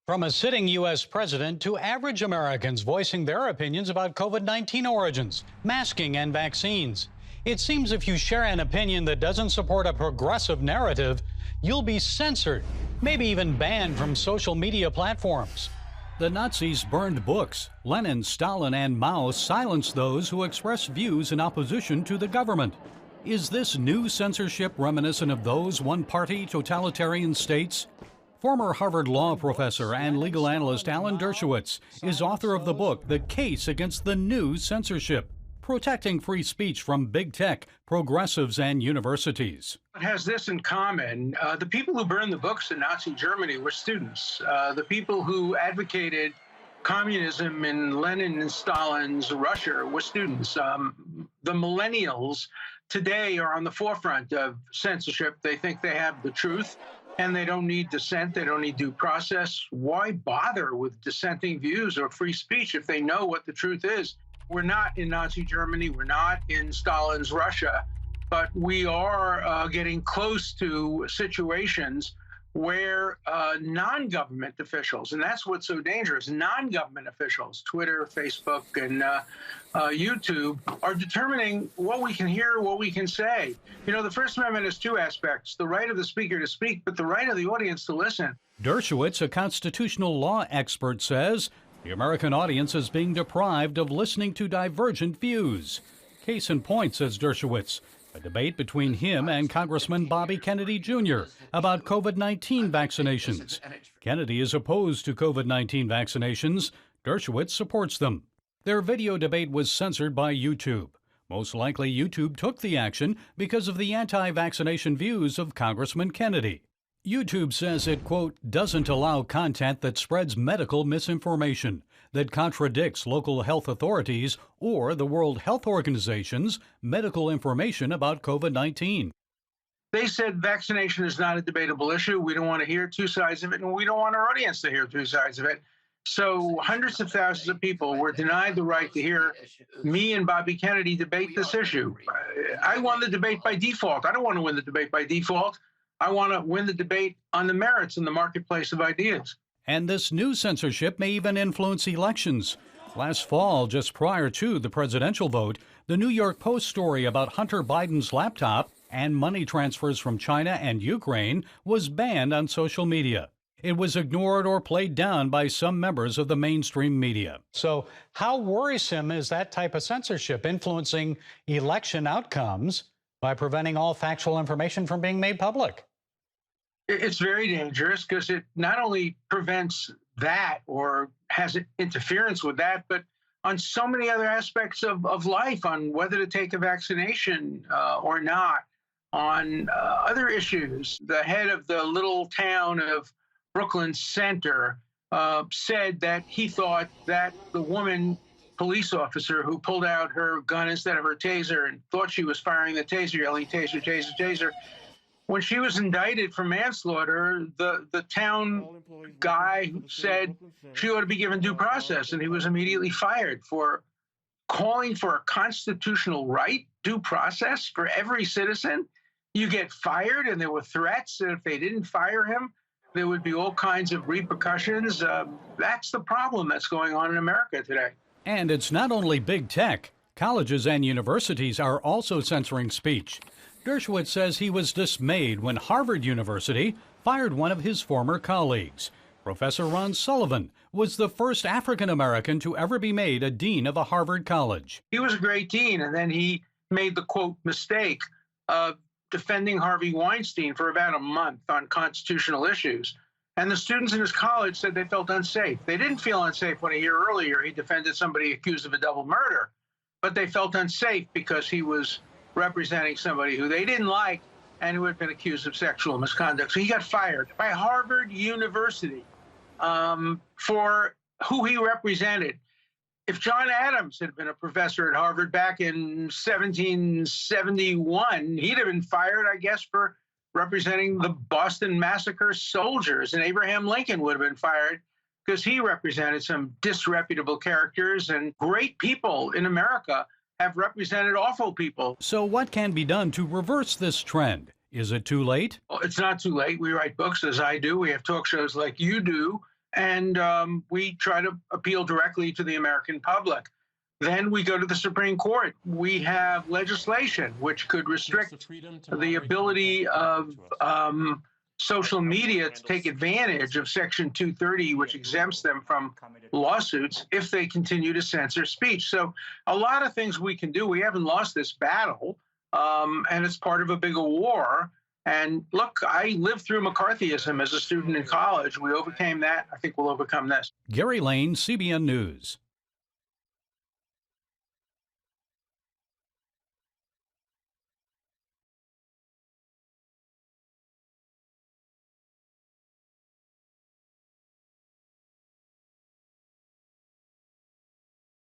From a sitting U.S. president to average Americans voicing their opinions about COVID-19 origins, masking, and vaccines. It seems if you share an opinion that doesn't support a progressive narrative, you'll be censored, maybe even banned from social media platforms. The Nazis burned books. Lenin, Stalin, and Mao silenced those who expressed views in opposition to the government. Is this new censorship reminiscent of those one-party totalitarian states? Former Harvard law professor and legal analyst Alan Dershowitz is author of the book, The Case Against the New Censorship, Protecting Free Speech from Big Tech, Progressives, and Universities. It has this in common. The people who burned the books in Nazi Germany were students. The people who advocated communism in Lenin and Stalin's Russia were students. The millennials today are on the forefront of censorship. They think they have the truth. And they don't need dissent. They don't need due process. Why bother with dissenting views or free speech if they know what the truth is? We're not in Nazi Germany. We're not in Stalin's Russia. But we are getting close to situations where non-government officials, and that's what's so dangerous, non-government officials, Twitter, Facebook, and YouTube, are determining what we can hear, what we can say. You know, the First Amendment has two aspects, the right of the speaker to speak, but the right of the audience to listen. Dershowitz, a constitutional law expert, says the American audience is being deprived of listening to divergent views. Case in point, says Dershowitz, a debate between him and Congressman Bobby Kennedy Jr. about COVID-19 vaccinations. Kennedy is opposed to COVID-19 vaccinations. Dershowitz supports them. Their video debate was censored by YouTube. Most likely, YouTube took the action because of the anti-vaccination views of Congressman Kennedy. YouTube says it, quote, doesn't allow content that spreads medical misinformation, that contradicts local health authorities or the World Health Organization's medical information about COVID-19. They said vaccination is not a debatable issue. We don't want to hear two sides of it, and we don't want our audience to hear two sides of it. So hundreds of thousands of people were denied the right to hear me and Bobby Kennedy debate this issue. I won the debate by default. I don't want to win the debate by default. I want to win the debate on the merits in the marketplace of ideas. And this new censorship may even influence elections. Last fall, just prior to the presidential vote, the New York Post story about Hunter Biden's laptop and money transfers from China and Ukraine was banned on social media. It was ignored or played down by some members of the mainstream media. So how worrisome is that type of censorship influencing election outcomes by preventing all factual information from being made public? It's very dangerous because it not only prevents that or has interference with that, but on so many other aspects of life, on whether to take a vaccination or not, on other issues. The head of the little town of Brooklyn Center said that he thought that the woman police officer who pulled out her gun instead of her taser and thought she was firing the taser, yelling taser, taser, taser, when she was indicted for manslaughter, the town guy said she ought to be given due process, and he was immediately fired for calling for a constitutional right, due process for every citizen. You get fired, and there were threats that if they didn't fire him, there would be all kinds of repercussions. That's the problem that's going on in America today. And it's not only big tech. Colleges and universities are also censoring speech. Dershowitz says he was dismayed when Harvard University fired one of his former colleagues. Professor Ron Sullivan was the first African-American to ever be made a dean of a Harvard college. He was a great dean, and then he made the, quote, mistake of defending Harvey Weinstein for about a month on constitutional issues. And the students in his college said they felt unsafe. They didn't feel unsafe when a year earlier he defended somebody accused of a double murder, but they felt unsafe because he was representing somebody who they didn't like and who had been accused of sexual misconduct. So he got fired by Harvard University for who he represented. If John Adams had been a professor at Harvard back in 1771, he'd have been fired, I guess, for representing the Boston Massacre soldiers. And Abraham Lincoln would have been fired because he represented some disreputable characters, and great people in America have represented awful people. So what can be done to reverse this trend? Is it too late? Well, it's not too late. We write books, as I do. We have talk shows like you do. and we try to appeal directly to the American public. Then we go to the Supreme Court. We have legislation which could restrict the ability of social media to take advantage of Section 230, which exempts them from lawsuits if they continue to censor speech. So a lot of things we can do. We haven't lost this battle, and it's part of a bigger war. And look, I lived through McCarthyism as a student in college. We overcame that. I think we'll overcome this. Gary Lane, CBN News.